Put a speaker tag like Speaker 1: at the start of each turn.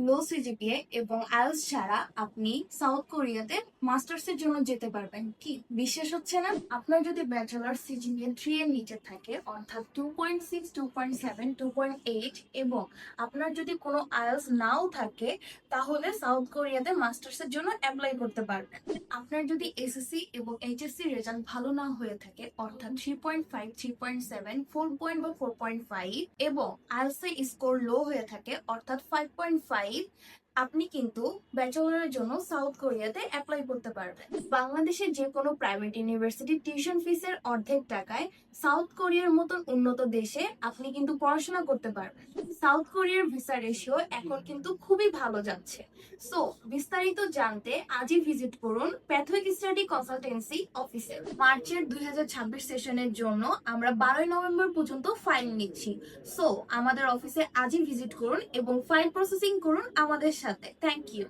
Speaker 1: লো CGPA এবং IELTS ছাড়া আপনি সাউথ কোরিয়াতে মাস্টার্স এর জন্য যেতে পারবেন। কি বিশ্বাস হচ্ছে না? আপনার যদি ব্যাচেলার সিজিপিএ 3 এর নিচে থাকে, অর্থাৎ 2.6, 2.7, 2.8 এবং আপনার যদি কোনো আইএলটিএস নাও থাকে, তাহলে সাউথ কোরিয়াতে মাস্টার্স এর জন্য অ্যাপ্লাই করতে পারবেন। আপনার যদি এসএসসি এবং এইচএসসি রেজাল্ট ভালো না হয়ে থাকে, অর্থাৎ 3.5, 3.7, 4 বা 4.5 এবং আইএলটিএস এর স্কোর লো হয়ে থাকে, অর্থাৎ 5.5, আপনি কিন্তু ব্যাচেলরের জন্য সাউথ কোরিয়াতে অ্যাপ্লাই করতে পারবেন। বাংলাদেশের যে কোনো প্রাইভেট ইউনিভার্সিটি টিউশন ফিসের অর্ধেক টাকায় সাউথ কোরিয়ার মতন উন্নত দেশে আপনি কিন্তু পড়াশোনা করতে পারবেন। সাউথ কোরিয়ার ভিসা রেশিও এখন কিন্তু খুবই ভালো যাচ্ছে। সো বিস্তারিত জানতে আজই ভিজিট করুন প্যাথওয়ে স্টাডি কনসালটেন্সি অফিসে। মার্চের 2026 সেশনের জন্য আমরা 12 নভেম্বর পর্যন্ত ফাইল নিচ্ছি। সো আমাদের অফিসে আজই ভিজিট করুন এবং ফাইল প্রসেসিং করুন আমাদের সাথে। Thank you.